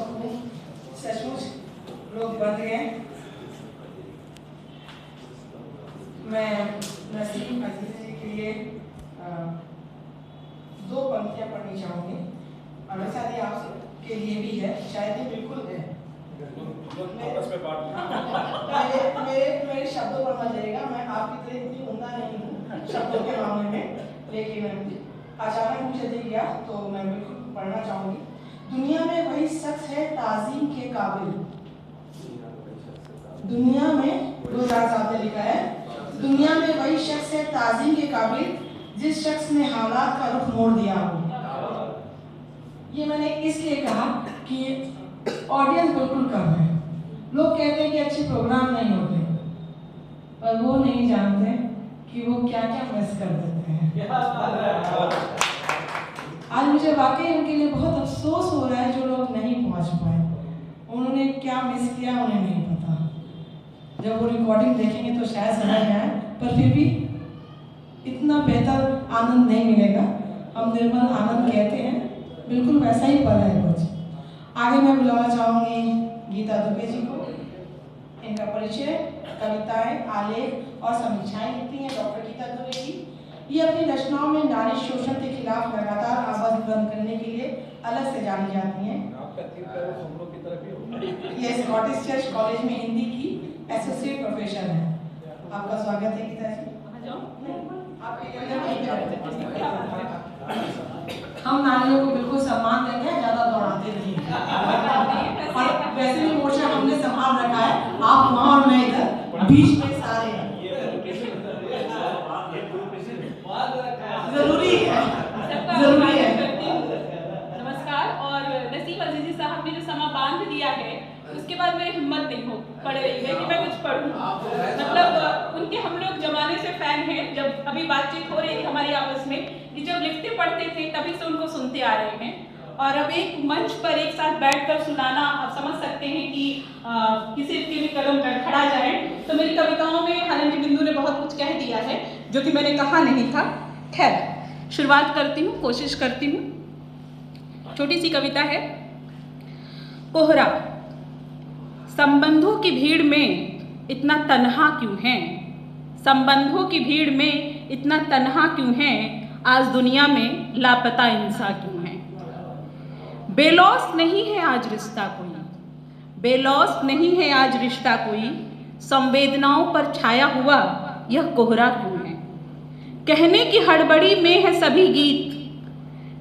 सचमुच लोग बढ़ गए। मैं नसीम अजीज जी के लिए दो पंक्तियां पढ़नी चाहूंगी और वैसा ही आप के लिए भी है, शायद ये बिल्कुल है। मेरे शब्दों पर मत जाइएगा, मैं आपकी तरह इतनी उम्दा नहीं हूँ शब्दों के मामले में, लेकिन अचानक मुझे दिख गया तो मैं बिल्कुल पढ़ना चाहूंगी। दुनिया में वही शख्स है ताजीम के काबिल, दुनिया में गुलजार साहब ने लिखा है, दुनिया में वही शख्स है ताजीम के काबिल जिस शख्स ने हालात का रुख मोड़ दिया हो। ये मैंने इसलिए कहा कि ऑडियंस बिल्कुल कम है। लोग कहते हैं कि अच्छे प्रोग्राम नहीं होते, पर वो नहीं जानते कि वो क्या क्या मिस कर देते हैं। आज मुझे वाकई उनके लिए बहुत अफसोस हो रहा है जो लोग नहीं पहुंच पाए। उन्होंने क्या मिस किया उन्हें नहीं पता। जब वो रिकॉर्डिंग देखेंगे तो शायद समझ आए, पर फिर भी इतना बेहतर आनंद नहीं मिलेगा। हम निर्मल आनंद कहते हैं, बिल्कुल वैसा ही पल है कुछ। आगे मैं बुलाना चाहूँगी गीता दुबे जी को। इनका परिचय, कविताएं, आलेख और समीक्षाएं लिखती हैं डॉक्टर गीता दुबे जी। ये अपनी रचनाओं में नारी शोषण के खिलाफ लगातार आवाज बुलंद करने के लिए अलग से जानी जाती हैं। ये स्कॉटिश चर्च कॉलेज में हिंदी की एसोसिएट प्रोफेसर है। आपका स्वागत है गीता जी। हम नारियों को बिल्कुल सम्मान देंगे, ज्यादा दौड़ाते नहीं। और वैसे भी मोर्चा हमने संभाल रखा है, आप वहां और मैं इधर बीच में सारे जरूरी है, जरूरी है। नमस्कार। और नसीम अजीजी साहब ने जो समा बांध दिया है उसके बाद मेरी हिम्मत नहीं हो पड़ रही है कि मैं कुछ पढ़ूं। मतलब उनके हम लोग जमाने से फैन हैं। जब अभी बातचीत हो रही थी हमारी आपस में कि जब लिखते पढ़ते थे तभी से उनको सुनते आ रहे हैं, और अब एक मंच पर एक साथ बैठकर सुनाना, आप समझ सकते हैं कि किसी के भी कलम खड़ा जाए। तो मेरी कविताओं में हालांकि बिंदु ने बहुत कुछ कह दिया है जो कि मैंने कहा नहीं था। खैर, शुरुआत करती हूँ, कोशिश करती हूँ। छोटी सी कविता है। कोहरा। संबंधों की भीड़ में इतना तन्हा क्यों है, संबंधों की भीड़ में इतना तन्हा क्यों है, आज दुनिया में लापता इंसान क्यों है। बेलौस नहीं है आज रिश्ता कोई, बेलौस नहीं है आज रिश्ता कोई, संवेदनाओं पर छाया हुआ यह कोहरा क्यों है। कहने की हड़बड़ी में है सभी गीत,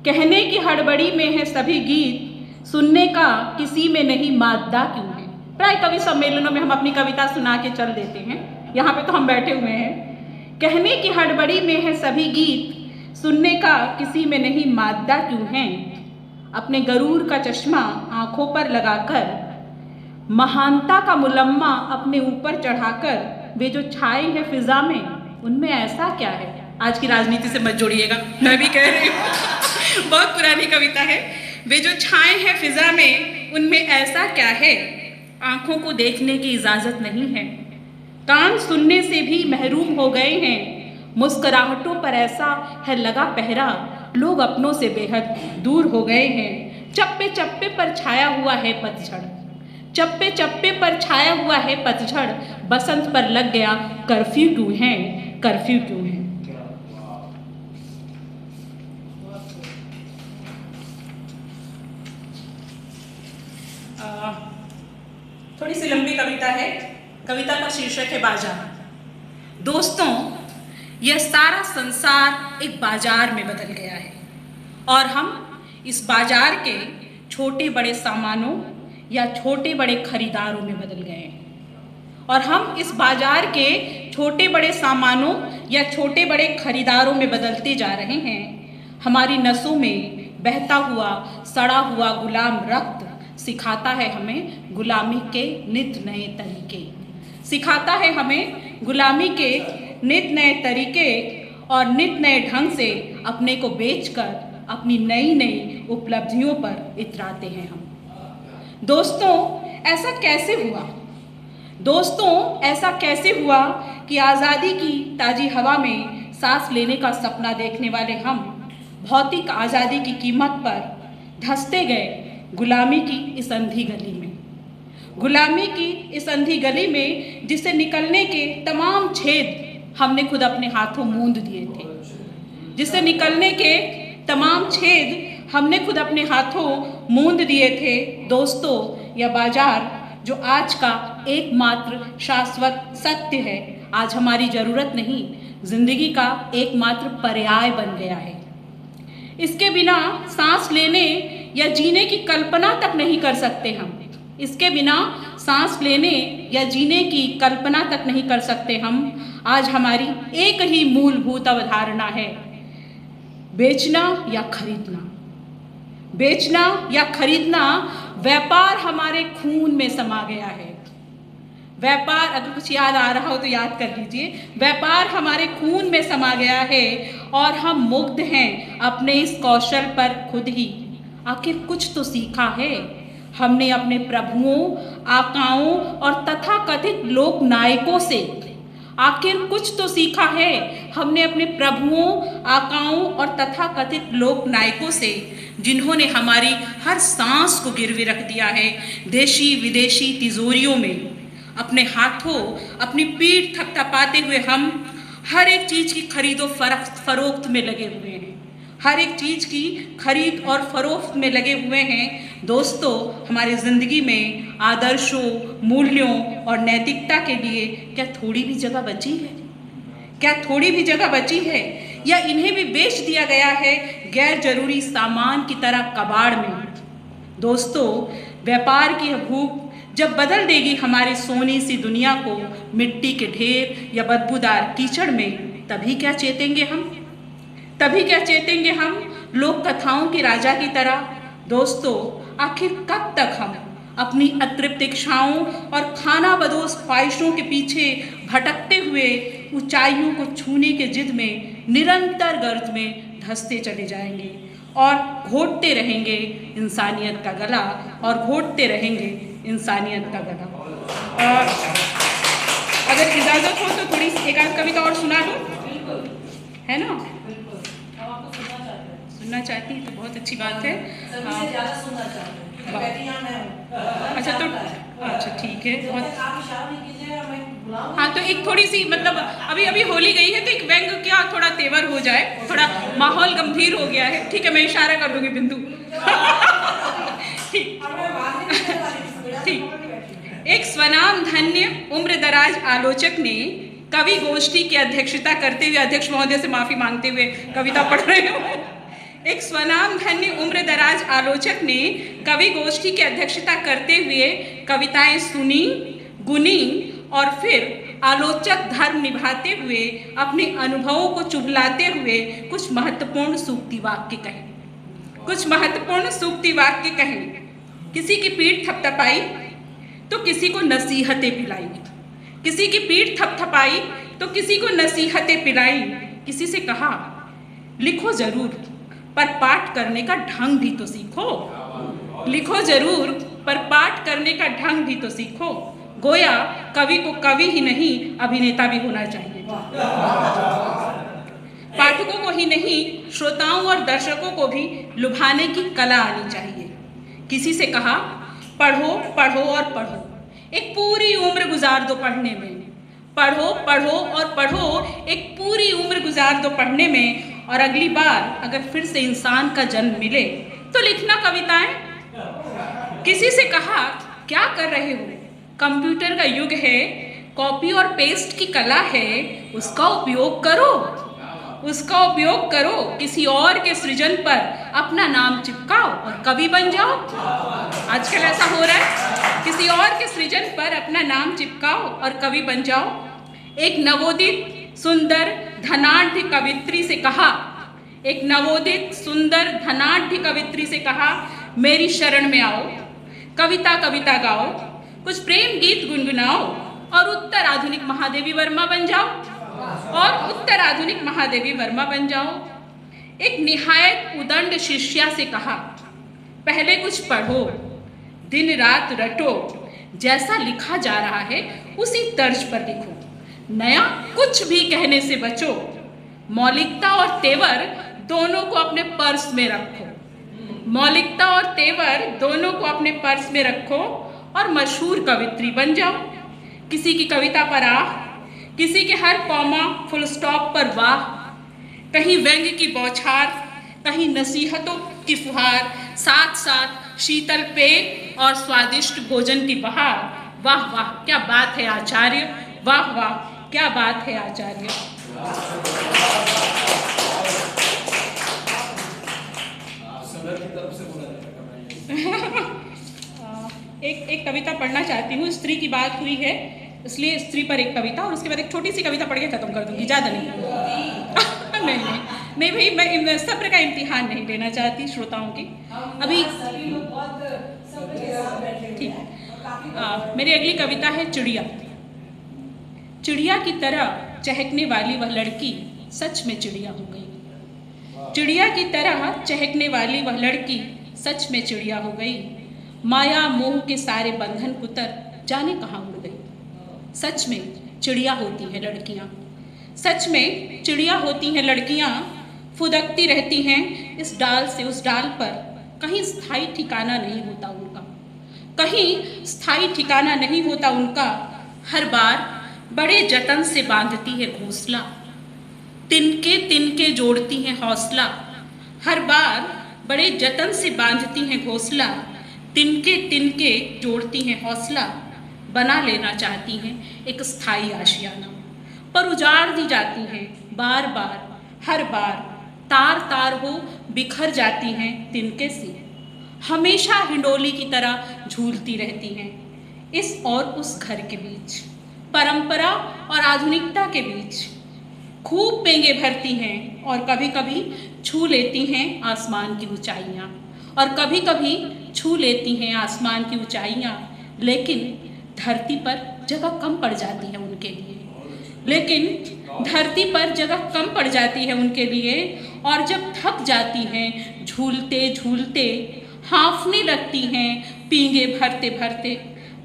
कहने की हड़बड़ी में है सभी गीत, सुनने का किसी में नहीं मादा क्यों है। प्राय कवि सम्मेलनों में हम अपनी कविता सुना के चल देते हैं, यहाँ पे तो हम बैठे हुए हैं। कहने की हड़बड़ी में है सभी गीत, सुनने का किसी में नहीं मादा क्यों है। अपने गरूर का चश्मा आंखों पर लगाकर, महानता का मुलम्मा अपने ऊपर चढ़ाकर, वे जो छाए हैं फिजा में उनमें ऐसा क्या है। आज की राजनीति से मत जोड़िएगा, मैं भी कह रही हूँ बहुत पुरानी कविता है। वे जो छाए हैं फिजा में उनमें ऐसा क्या है, आंखों को देखने की इजाजत नहीं है, कान सुनने से भी महरूम हो गए हैं, मुस्कुराहटों पर ऐसा है लगा पहरा, लोग अपनों से बेहद दूर हो गए हैं। चप्पे चप्पे पर छाया हुआ है पतझड़, चप्पे चप्पे पर छाया हुआ है पतझड़, बसंत पर लग गया कर्फ्यू क्यों है, कर्फ्यू क्यों है। थोड़ी सी लंबी कविता है। कविता का शीर्षक है बाजार। दोस्तों, यह सारा संसार एक बाजार में बदल गया है और हम इस बाजार के छोटे बड़े सामानों या छोटे बड़े खरीदारों में बदल गए हैं। और हम इस बाजार के छोटे बड़े सामानों या छोटे बड़े खरीदारों में बदलते जा रहे हैं। हमारी नसों में बहता हुआ सड़ा हुआ गुलाम रक्त सिखाता है हमें गुलामी के नित नए तरीके, सिखाता है हमें गुलामी के नित नए तरीके और नित नए ढंग से अपने को बेचकर अपनी नई नई उपलब्धियों पर इतराते हैं हम। दोस्तों, ऐसा कैसे हुआ, दोस्तों ऐसा कैसे हुआ कि आज़ादी की ताज़ी हवा में सांस लेने का सपना देखने वाले हम भौतिक आज़ादी की कीमत पर धंसते गए गुलामी की इस अंधी गली में, गुलामी की इस अंधी गली में जिससे निकलने के तमाम छेद हमने खुद अपने हाथों मूंद दिए थे, जिससे निकलने के तमाम छेद हमने खुद अपने हाथों मूंद दिए थे। दोस्तों, यह बाजार जो आज का एकमात्र शाश्वत सत्य है, आज हमारी ज़रूरत नहीं, जिंदगी का एकमात्र पर्याय बन गया है। इसके बिना सांस लेने या जीने की कल्पना तक नहीं कर सकते हम, इसके बिना सांस लेने या जीने की कल्पना तक नहीं कर सकते हम। आज हमारी एक ही मूलभूत अवधारणा है, बेचना या खरीदना। बेचना या खरीदना व्यापार हमारे खून में समा गया है। व्यापार, अगर कुछ याद आ रहा हो तो याद कर लीजिए, व्यापार हमारे खून में समा गया है और हम मुग्ध हैं अपने इस कौशल पर खुद ही। आखिर कुछ तो सीखा है हमने अपने प्रभुओं, आकाओं और तथाकथित लोक नायकों से। आखिर कुछ तो सीखा है हमने अपने प्रभुओं, आकाओं और तथाकथित लोक नायकों से, जिन्होंने हमारी हर सांस को गिरवी रख दिया है। देशी विदेशी तिजोरियों में अपने हाथों अपनी पीठ थपथपाते हुए हम हर एक चीज़ की खरीदो फरोख्त में लगे हुए हैं, हर एक चीज़ की खरीद और फरोख्त में लगे हुए हैं। दोस्तों, हमारी ज़िंदगी में आदर्शों, मूल्यों और नैतिकता के लिए क्या थोड़ी भी जगह बची है? क्या थोड़ी भी जगह बची है, या इन्हें भी बेच दिया गया है गैर जरूरी सामान की तरह कबाड़ में? दोस्तों, व्यापार की यह भूख जब बदल देगी हमारी सोनी सी दुनिया को मिट्टी के ढेर या बदबूदार कीचड़ में, तभी क्या चेतेंगे हम? तभी क्या चेतेंगे हम लोक कथाओं के राजा की तरह? दोस्तों, आखिर कब तक हम अपनी अतृप्त इच्छाओं और खाना बदोश ख्वाहिशों के पीछे भटकते हुए ऊंचाइयों को छूने के जिद में निरंतर गर्त में धंसते चले जाएंगे और घोटते रहेंगे इंसानियत का गला, और घोटते रहेंगे इंसानियत का गला। और अगर इजाज़त हो तो थोड़ी एक आध कविता और सुना दूँ, है ना? सुनना चाहती तो बहुत अच्छी बात है। अच्छा, तो अच्छा ठीक है, बहुत। हाँ, तो एक थोड़ी सी, मतलब अभी अभी होली गई है तो एक व्यंग क्या थोड़ा तेवर हो जाए, थोड़ा माहौल गंभीर हो गया है। ठीक है, मैं इशारा कर दूंगी बिंदु। ठीक। एक स्वनाम धन्य उम्र दराज आलोचक ने कवि गोष्ठी की अध्यक्षता करते हुए, अध्यक्ष महोदय से माफी मांगते हुए कविता पढ़ रहे हो। एक स्वनाम धन्य उम्र दराज आलोचक ने कवि गोष्ठी की अध्यक्षता करते हुए कविताएं सुनी, गुनी और फिर आलोचक धर्म निभाते हुए अपने अनुभवों को चुभलाते हुए कुछ महत्वपूर्ण सूक्ति वाक्य कहे, कुछ महत्वपूर्ण सूक्ति वाक्य कहे। किसी की पीठ थपथपाई तो किसी को नसीहतें पिलाई, किसी की पीठ थपथपाई तो किसी को नसीहतें पिलाई। किसी से कहा, लिखो जरूर पर पाठ करने का ढंग भी तो सीखो, लिखो जरूर पर पाठ करने का ढंग भी तो सीखो। गोया कवि को कवि ही नहीं अभिनेता भी होना चाहिए। पाठकों को ही नहीं, श्रोताओं और दर्शकों को भी लुभाने की कला आनी चाहिए। किसी से कहा, पढ़ो पढ़ो और पढ़ो, एक पूरी उम्र गुजार दो पढ़ने में। पढ़ो पढ़ो और पढ़ो, एक पूरी उम्र गुजार दो पढ़ने में, और अगली बार अगर फिर से इंसान का जन्म मिले तो लिखना कविताएं। किसी से कहा, क्या कर रहे हो, कंप्यूटर का युग है, कॉपी और पेस्ट की कला है, उसका उपयोग करो, उसका उपयोग करो। किसी और के सृजन पर अपना नाम चिपकाओ और कवि बन जाओ। आजकल ऐसा हो रहा है, किसी और के सृजन पर अपना नाम चिपकाओ और कवि बन जाओ। एक नवोदित सुंदर धनाढ़ कवित्री से कहा, एक नवोदित सुंदर धनाढ़ कवित्री से कहा, मेरी शरण में आओ, कविता कविता गाओ, कुछ प्रेम गीत गुनगुनाओ और उत्तर आधुनिक महादेवी वर्मा बन जाओ, और उत्तर आधुनिक महादेवी वर्मा बन जाओ। एक निहायत उदंड शिष्या से कहा, पहले कुछ पढ़ो, दिन रात रटो, जैसा लिखा जा रहा है उसी तर्ज पर लिखो, नया कुछ भी कहने से बचो, मौलिकता और तेवर दोनों को अपने पर्स में रखो, मौलिकता और तेवर दोनों को अपने पर्स में रखो और मशहूर कवित्री बन जाओ। किसी की कविता पर आह, किसी के हर कॉमा फुल स्टॉप पर वाह, कहीं व्यंग्य की बौछार, कहीं नसीहतों की फुहार, साथ साथ शीतल पेय और स्वादिष्ट भोजन की बहार। वाह वाह क्या बात है आचार्य, वाह वाह क्या बात है आचार्य। एक कविता पढ़ना चाहती हूँ। स्त्री की बात हुई है इसलिए स्त्री पर एक कविता और उसके बाद एक छोटी सी कविता पढ़ के खत्म कर दूंगी, ज़्यादा नहीं। नहीं भाई, मैं सब्र का इम्तिहान नहीं लेना चाहती श्रोताओं की अभी। ठीक, मेरी अगली कविता है चिड़िया। चिड़िया की तरह चहकने वाली वह लड़की सच में चिड़िया हो गई। चिड़िया की तरह चहकने वाली वह लड़की सच में चिड़िया हो गई। माया मोह के सारे बंधन कुतर जाने कहाँ उड़ गई। सच में चिड़िया होती हैं लड़कियाँ, सच में चिड़िया होती हैं लड़कियाँ। फुदकती रहती हैं इस डाल से उस डाल पर, कहीं स्थायी ठिकाना नहीं होता उनका, कहीं स्थायी ठिकाना नहीं होता उनका। हर बार बड़े जतन से बांधती है घोंसला, तिनके तिनके जोड़ती हैं हौसला। हर बार बड़े जतन से बांधती हैं घोंसला, तिनके तिनके जोड़ती हैं हौसला। बना लेना चाहती हैं एक स्थायी आशियाना, पर उजाड़ दी जाती हैं बार बार, हर बार तार तार हो बिखर जाती हैं तिनके से। हमेशा हिंडोली की तरह झूलती रहती हैं इस और उस घर के बीच, परंपरा और आधुनिकता के बीच। खूब पेंगे भरती हैं और कभी कभी छू लेती हैं आसमान की ऊंचाइयाँ, और कभी कभी छू लेती हैं आसमान की ऊंचाइयाँ। लेकिन धरती पर जगह कम पड़ जाती है उनके लिए, लेकिन धरती पर जगह कम पड़ जाती है उनके लिए। और जब थक जाती हैं झूलते झूलते, हाँफने लगती हैं पींगे भरते भरते,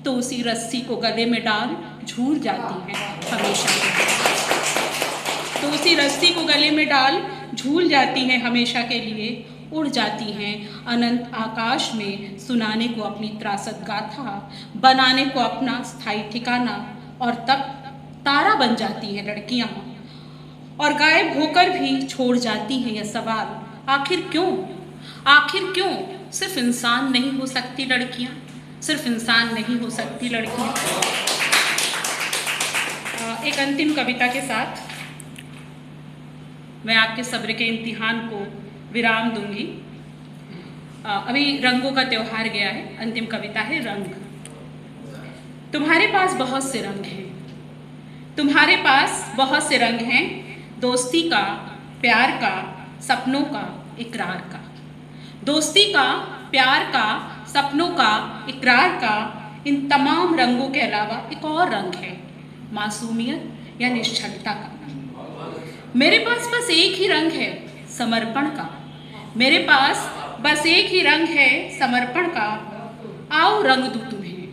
तो उसी रस्सी को गले में डाल झूल जाती हैं हमेशा के लिए। तो उसी रस्सी को गले में डाल झूल जाती हैं हमेशा के लिए। उड़ जाती हैं अनंत आकाश में, सुनाने को अपनी त्रासद गाथा, बनाने को अपना स्थायी ठिकाना। और तब तारा बन जाती हैं लड़कियाँ, और गायब होकर भी छोड़ जाती हैं यह सवाल, आखिर क्यों, आखिर क्यों सिर्फ इंसान नहीं हो सकती लड़कियाँ, सिर्फ इंसान नहीं हो सकती लड़कियाँ। एक अंतिम कविता के साथ मैं आपके सब्र के इम्तिहान को विराम दूंगी। अभी रंगों का त्योहार गया है। अंतिम कविता है रंग। तुम्हारे पास बहुत से रंग हैं, तुम्हारे पास बहुत से रंग हैं, दोस्ती का, प्यार का, सपनों का, इकरार का। दोस्ती का, प्यार का, सपनों का, इकरार का। इन तमाम रंगों के अलावा एक और रंग है, मासूमियत या निश्चलता का। मेरे पास बस एक ही रंग है, समर्पण का। मेरे पास बस एक ही रंग है, समर्पण का। आओ रंग दूं तुम्हें,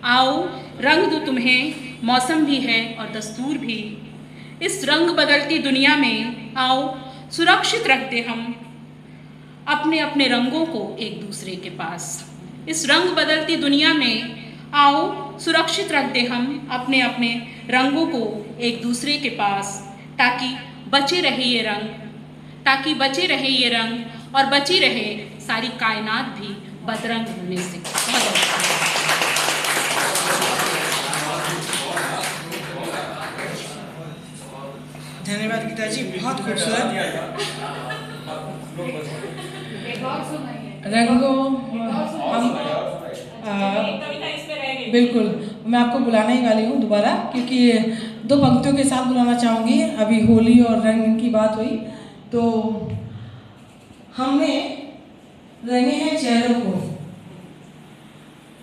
आओ रंग दूं तुम्हें, मौसम भी है और दस्तूर भी। इस रंग बदलती दुनिया में आओ सुरक्षित रख दे हम अपने अपने रंगों को एक दूसरे के पास। इस रंग बदलती दुनिया में आओ सुरक्षित रख दे हम अपने अपने रंगों को एक दूसरे के पास, ताकि बचे रहे ये रंग, ताकि बचे रहे ये रंग और बची रहे सारी कायनात भी बदरंग होने से। धन्यवाद गीता जी, बहुत खूबसूरत। रंगों हम बिल्कुल, मैं आपको बुलाने ही वाली हूँ दोबारा, क्योंकि दो पंक्तियों के साथ बुलाना चाहूँगी। अभी होली और रंग की बात हुई तो हमने रंगे हैं चेहरों को,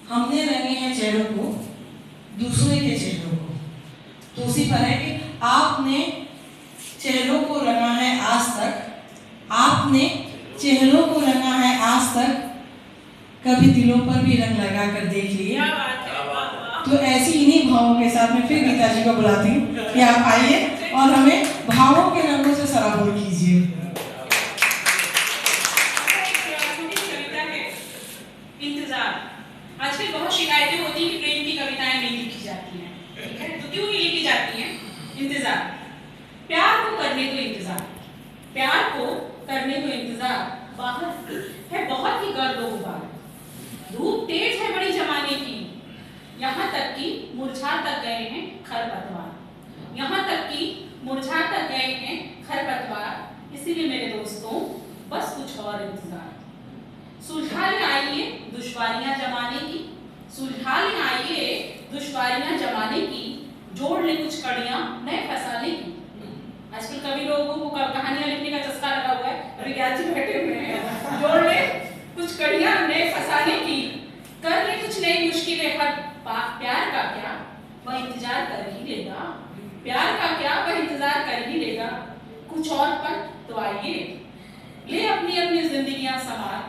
हमने रंगे हैं चेहरों को, दूसरे के चेहरों को। तो उसी पर है कि आपने चेहरों को रंगा है आज तक, आपने चेहरों को रंगा है आज तक, कभी दिलों पर भी रंग लगा कर देख लिए। तो ऐसी इन्हीं भावों के साथ मैं फिर गीता जी को बुलाती हूँ कि आप आइए और हमें भावों के रंगों से सराबोर कीजिए। आजकल बहुत शिकायतें होती हैं कि प्रेम की कविताएं नहीं लिखी जाती हैं, ठीक है? तो क्यों नहीं लिखी जाती हैं? इंतजार, प्यार को करने को इंतजार, प्यार को करने को इंतजार। बाहर है बहुत ही गर्द व गुबार, धूप तेज है बड़ी जमाने की, यहाँ तक कि मुरझा तक गए हैं खरपतवार, यहाँ तक कि मुरझा तक गए हैं खरपतवार। इसीलिए मेरे दोस्तों बस कुछ और इंतजार, सुलझा ले आइए दुश्वारियां जमाने की, सुलझा ले आइए दुश्वारियां जमाने की, जोड़ ले कुछ कड़ियां नए फसाने की। आजकल कवि लोगों को कहानियां लिखने का चस्का लगा हुआ है, विज्ञान जी बैठे हुए हैं। जोड़ ले कुछ कड़ियां नए फसाने की, कर ले कुछ नई मुश्किलें हर प्यार का क्या वह इंतजार कर ही लेगा, प्यार का क्या वह इंतजार कर ही लेगा। कुछ और पल तो आइए ले अपनी अपनी जिंदगियां संवार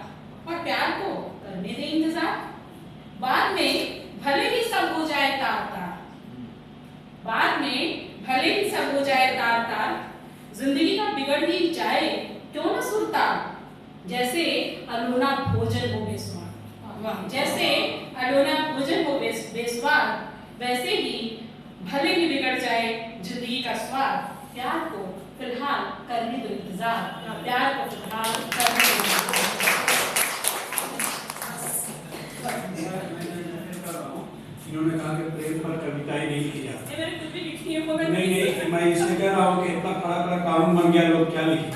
और प्यार को करने दे इंतजार। बाद में भले ही सब हो जाए तार तार, बाद में भले ही सब हो जाए तार तार, जिंदगी का बिगड़ ही जाए क्यों न सुरतार। जैसे अलोना भोजन हो बेस्वार, जैसे अलोना भोजन हो बेस्वार, वैसे ही भले ही बिगड़ जाए जिंदगी का स्वाद। प्यार को फिलहाल करने दो इंतजार, प्यार को फिलहाल करने दो इंतजार। इन्होंने कहा कि प्रेम पर कविताएं नहीं लिखी जाती। मैंने कुछ भी लिखी है वो नहीं, मैं इसलिए कह रहा हूँ कि इतना खड़ा खड़ा कानून बन गया, लोग क्या लिखे।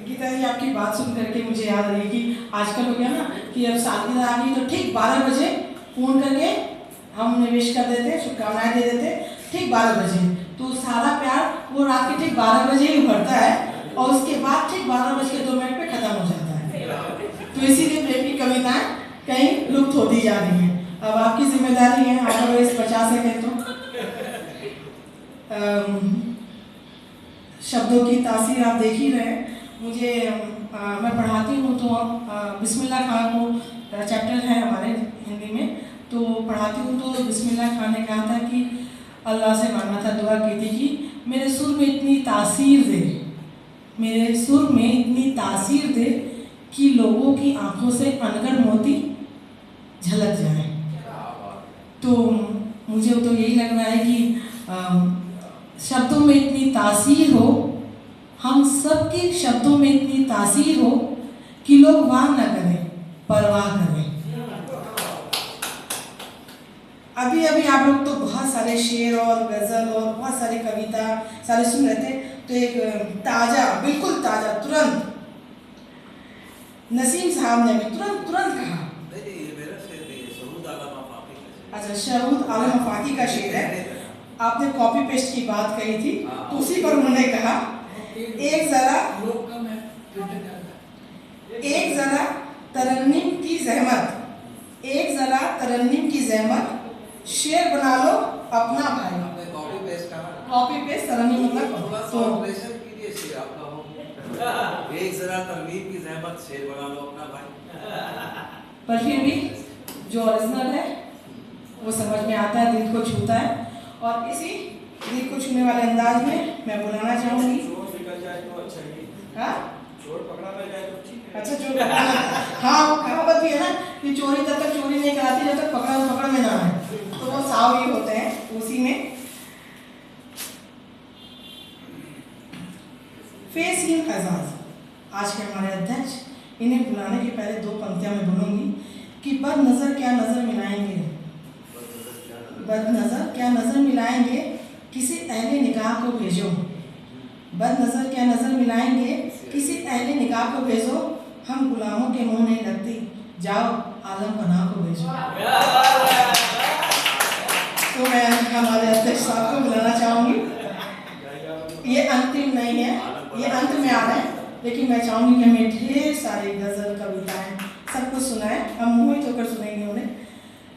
गीता जी आपकी बात सुन करके मुझे याद रही कि आजकल हो गया ना कि अब सालगिरह आ गई तो ठीक 12 बजे फोन करके हम निवेश कर देते, शुभकामनाएं दे देते, ठीक 12 बजे। तो सारा प्यार वो रात के ठीक 12 बजे ही उभरता है और उसके बाद ठीक 12:02 पे खत्म हो जाता है। तो इसीलिए प्रेम की कविताएं कहीं लुप्त होती जा रही हैं। अब आपकी जिम्मेदारी है, आप अगर इस बचा सके तो शब्दों की तासीर आप देख ही रहे हैं। मुझे मैं पढ़ाती हूँ तो बिस्मिल्लाह खान को चैप्टर है हमारे हिंदी में, तो पढ़ाती हूँ तो बिस्मिल्लाह खान ने कहा था कि अल्लाह से मांगा था, दुआ की थी कि मेरे सुर में इतनी तासीर दे, मेरे सुर में इतनी तासीर दे कि लोगों की आंखों से अनगढ़ मोती झलक जाए। तो मुझे तो यही लग रहा है कि शब्दों में इतनी तासीर हो, हम सबके शब्दों में इतनी तासीर हो कि लोग वाह न करें, परवाह करें। अभी अभी आप लोग तो बहुत सारे शेर और गज़ल और बहुत सारी कविता सारे सुन रहे थे, तो एक ताज़ा, बिल्कुल ताज़ा, तुरंत नसीम साहब ने तुरंत कहा। अच्छा, शहूद आलम अफाकी का शेर है। आपने कॉपी पेस्ट की बात कही थी, तो उसी पर उन्होंने कहा, एक जरा तरन्निम की जहमत, एक जरा तरन्निम की जहमत, शेर बना लो अपना भाई। कॉपी पेस्ट तरन्निम मतलब तो एक जरा तरमीम की जहमत, शेर बना लो अपना भाई। पर फिर भी जो ओरिजिनल है वो समझ में आता है, दिल को छूता है। और इसी दिल को छूने वाले अंदाज में मैं बुलाना चाहूँगी। हाँ, अच्छा, चोर हाँ, वो कहावत भी है ना कि चोरी तब तक चोरी नहीं कराती जब तक पकड़ में ना आए, तो वो साव ये होते हैं उसी में। फेस इन एजाज, आज के हमारे अध्यक्ष, इन्हें बुलाने के पहले 2 पंक्तियां मैं बोलूँगी कि बद नज़र क्या नज़र मिलाएंगे, बद नज़र क्या नज़र मिलाएंगे, किसी अहले निकाह को भेजो, बद नज़र क्या नज़र मिलाएंगे, किसी अहले निकाह को भेजो, हम गुलामों के मुंह नहीं लगती, जाओ आलम पनाह को भेजो। तो मैं हमारे अध्यक्ष साहब को बुलाना चाहूँगी। ये अंतिम नहीं है, ये अंत में आ रहा है, लेकिन मैं चाहूँगी कि हमें ढेर सारी गज़ल, कविताएं सब कुछ सुनाएं, हम मोहित होकर सुनेंगे उन्हें।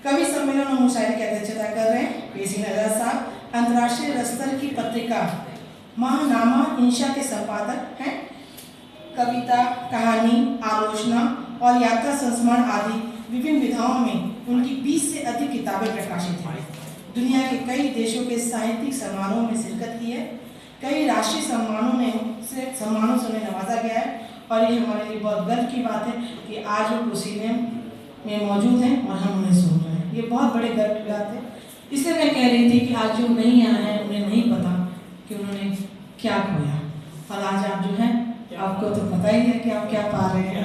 कवि सम्मेलन और मुशायरे की अध्यक्षता कर रहे हैं पेशी नजर साहब, अंतर्राष्ट्रीय स्तर की पत्रिका महानामा इंशा के संपादक हैं। कविता, कहानी, आलोचना और यात्रा संस्मरण आदि विभिन्न विधाओं में उनकी 20 से अधिक किताबें प्रकाशित हैं। दुनिया के कई देशों के साहित्यिक समारोह में शिरकत की है, कई राष्ट्रीय सम्मानों से उन्हें नवाजा गया है और ये हमारे लिए बहुत गर्व की बात है कि आज वो कुसीने में मौजूद हैं और हम उन्हें सुन रहे हैं। ये बहुत बड़े गर्व की बात है। इसलिए मैं कह रही थी कि आज जो नहीं आए हैं उन्हें नहीं पता कि उन्होंने क्या खोया, और आज आप जो हैं आपको तो पता ही है कि आप क्या पा रहे हैं।